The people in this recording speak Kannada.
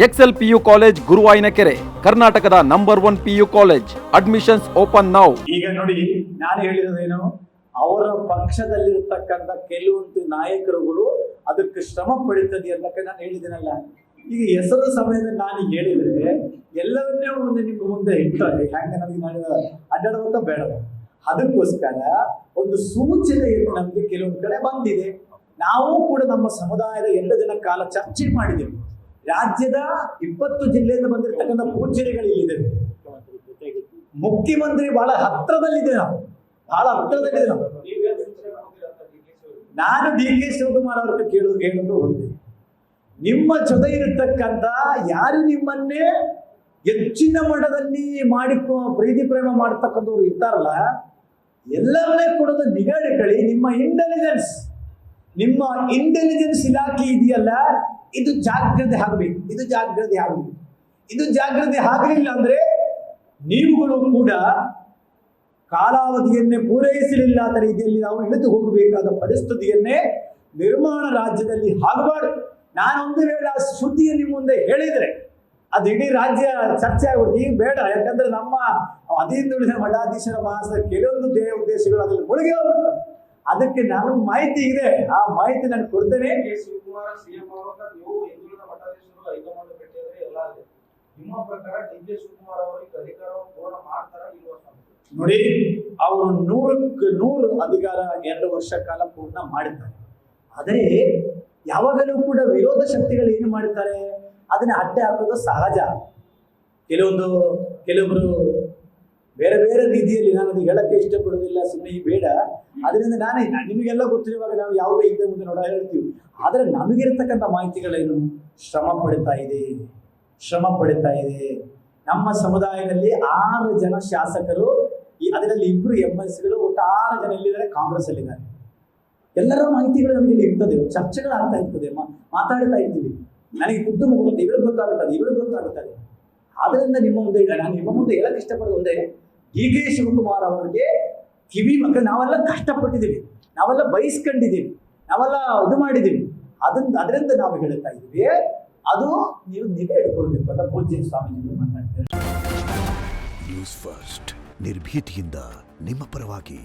ಎಕ್ಸೆಲ್ PU ಕಾಲೇಜ್ ಗುರುವಾಯಿನಕೆರೆ, ಕರ್ನಾಟಕದ number 1 PU college. Admissions open now. ಈಗ ನೋಡಿ, ನಾನು ಹೇಳಿರೋದೇನು, ಅವರ ಪಕ್ಷದಲ್ಲಿರ್ತಕ್ಕಂಥ ಕೆಲವೊಂದು ನಾಯಕರುಗಳು ಅದಕ್ಕೆ ಶ್ರಮ ಪಡಿತದೆ ಅನ್ನಕ್ಕೆ ನಾನು ಹೇಳಿದ್ದೀನಲ್ಲ. ಈಗ ಹೆಸರು ಸಮಯದಲ್ಲಿ ನಾನು ಹೇಳಿದ್ರೆ ಎಲ್ಲವನ್ನೇ ಒಂದು ನಿಮ್ಮ ಮುಂದೆ ಇಟ್ಟಾರೆ, ಹ್ಯಾಂಗೆ ನಮಗೆ ನಾನು ಅಡ್ಡಾಡಬೇಕ ಬೇಡ. ಅದಕ್ಕೋಸ್ಕರ ಒಂದು ಸೂಚನೆಯನ್ನು ನಮಗೆ ಕೆಲವೊಂದು ಕಡೆ ಬಂದಿದೆ. ನಾವು ಕೂಡ ನಮ್ಮ ಸಮುದಾಯದ 2 ದಿನ ಕಾಲ ಚರ್ಚೆ ಮಾಡಿದೆವು. ರಾಜ್ಯದ 20 ಜಿಲ್ಲೆಯಿಂದ ಬಂದಿರತಕ್ಕಂಥ ಪೂಜ್ಯರುಗಳು ಇಲ್ಲಿದ್ದೇವೆ. ಮುಖ್ಯಮಂತ್ರಿ ಬಹಳ ಹತ್ರದಲ್ಲಿದೆ, ನಾವು ಬಹಳ ಹತ್ರದಲ್ಲಿದೆ. ನಾನು DK ಶಿವಕುಮಾರ್ ಅವ್ರಿಗೆ ಹೇಳೋದು ಒಂದೇ, ನಿಮ್ಮ ಜೊತೆ ಇರತಕ್ಕಂಥ ಯಾರು ನಿಮ್ಮನ್ನೇ ಹೆಚ್ಚಿನ ಮಟ್ಟದಲ್ಲಿ ಪ್ರೀತಿ ಪ್ರೇಮ ಮಾಡತಕ್ಕಂಥವ್ರು ಇರ್ತಾರಲ್ಲ, ಎಲ್ಲರನ್ನೇ ಕೊಡೋದು ನಿಗಾ ಇಟ್ಕೊಳ್ಳಿ. ನಿಮ್ಮ ಇಂಟೆಲಿಜೆನ್ಸ್ ಇಲಾಖೆ ಇದೆಯಲ್ಲ, ಇದು ಜಾಗ್ರತೆ ಆಗಬೇಕು. ಇದು ಜಾಗ್ರತೆ ಆಗಲಿಲ್ಲ ಅಂದ್ರೆ ನೀವುಗಳು ಕೂಡ ಕಾಲಾವಧಿಯನ್ನೇ ಪೂರೈಸಲಿಲ್ಲ ಅಂತ ರೀತಿಯಲ್ಲಿ ನಾವು ಇಳಿದು ಹೋಗಬೇಕಾದ ಪರಿಸ್ಥಿತಿಯನ್ನೇ ನಿರ್ಮಾಣ ರಾಜ್ಯದಲ್ಲಿ ಆಗಬಾರ್ದು. ನಾನೊಂದು ವೇಳೆ ಆ ಸುದ್ದಿಯನ್ನು ನಿಮ್ಮ ಮುಂದೆ ಹೇಳಿದ್ರೆ ಅದು ಇಡೀ ರಾಜ್ಯ ಚರ್ಚೆ ಆಗ್ಬಿಡ್ತು. ಈಗ ಬೇಡ, ಯಾಕಂದ್ರೆ ನಮ್ಮ ಅಧೀನದುಳಿದ ಮಠಾಧೀಶರ ಮಹಾಸಭೆ ಕೆಲವೊಂದು ಉದ್ದೇಶಗಳು ಅದರಲ್ಲಿ ಮುಳುಗಿ ಹೋಗ್ಬಿಡ್ತಾರೆ. ಅದಕ್ಕೆ ನಾನು ಮಾಹಿತಿ ಇದೆ, ಆ ಮಾಹಿತಿ ನಾನು ಕೊಡ್ತೇನೆ. ಶಿವಕುಮಾರ ಸಿಎಂ ಆವಾಗ ನೀವು ಹಿಂದುಳಿದ ಮಠಾಧೀಶರು ಹೈಕಮಾಂಡ್ ಭೇಟಿಯಾದ್ರೆ ಎಲ್ಲ ಇದೆ. ನಿಮ್ಮ ಪ್ರಕಾರ DK ಶಿವಕುಮಾರ್ ಅವರಿಗೆ ಅಧಿಕಾರವನ್ನು ಪೂರ್ಣ ಮಾಡ್ತಾರಾ ಇಲ್ವಾ? ನೋಡಿ, ಅವರು 100ಕ್ಕೆ 100 ಅಧಿಕಾರ 2 ವರ್ಷ ಕಾಲ ಪೂರ್ಣ ಮಾಡುತ್ತಾರೆ. ಆದರೆ ಯಾವಾಗಲೂ ಕೂಡ ವಿರೋಧ ಶಕ್ತಿಗಳು ಏನು ಮಾಡುತ್ತಾರೆ, ಅದನ್ನ ಅಡ್ಡೆ ಹಾಕೋದು ಸಹಜ. ಕೆಲವೊಬ್ರು ಬೇರೆ ಬೇರೆ ರೀತಿಯಲ್ಲಿ, ನಾನು ಅದು ಹೇಳಕ್ಕೆ ಇಷ್ಟಪಡೋದಿಲ್ಲ, ಸುಮ್ಮನೆ ಬೇಡ. ಅದರಿಂದ ನಾನೇ ನಿಮಗೆಲ್ಲ ಗೊತ್ತಿರುವಾಗ ನಾವು ಯಾವುದೇ ಹಿಂದೆ ಮುಂದೆ ಹೇಳ್ತೀವಿ. ಆದರೆ ನಮಗಿರ್ತಕ್ಕಂಥ ಮಾಹಿತಿಗಳೇನು, ಶ್ರಮ ಪಡಿತಾ ಇದೆ. ನಮ್ಮ ಸಮುದಾಯದಲ್ಲಿ 6 ಜನ ಶಾಸಕರು, ಅದರಲ್ಲಿ 2 MLCಗಳು, ಒಟ್ಟು 6 ಜನ ಎಲ್ಲಿದ್ದಾರೆ, ಕಾಂಗ್ರೆಸ್ ಅಲ್ಲಿದ್ದಾರೆ. ಎಲ್ಲರ ಮಾಹಿತಿಗಳು ನಮಗೆ ಇರ್ತದೆ, ಚರ್ಚೆಗಳು ಆಗ್ತಾ ಇರ್ತದೆ, ಮಾತಾಡ್ತಾ ಇರ್ತೀವಿ. ನನಗೆ ಖುದ್ದು ಮುಗಿದ ಇವ್ರಿಗೆ ಗೊತ್ತಾಗುತ್ತದೆ. ಆದ್ದರಿಂದ ನಾನು ನಿಮ್ಮ ಮುಂದೆ ಹೇಳಕ್ ಇಷ್ಟಪಡೋದು ಒಂದೇ, DK ಶಿವಕುಮಾರ್ ಅವರಿಗೆ ಮಕ್ಕಳು ನಾವೆಲ್ಲ ಕಷ್ಟಪಟ್ಟಿದ್ದೀವಿ, ನಾವೆಲ್ಲ ಬಯಸ್ಕೊಂಡಿದ್ದೀವಿ, ನಾವೆಲ್ಲ ಇದು ಮಾಡಿದ್ದೀವಿ. ಅದರಿಂದ ನಾವು ಹೇಳ್ತಾ ಇದ್ದೀವಿ, ಅದು ನೀವು ನಿಗಾ ಇಟ್ಕೊಳ್ಬೇಕು ಅಂತ ಪೂಜ್ಯ ಸ್ವಾಮೀಜಿಗಳು ಮಾತಾಡ್ತಾರೆ. ನ್ಯೂಸ್ ಫಸ್ಟ್, ನಿರ್ಭೀತಿಯಿಂದ ನಿಮ್ಮ ಪರವಾಗಿ.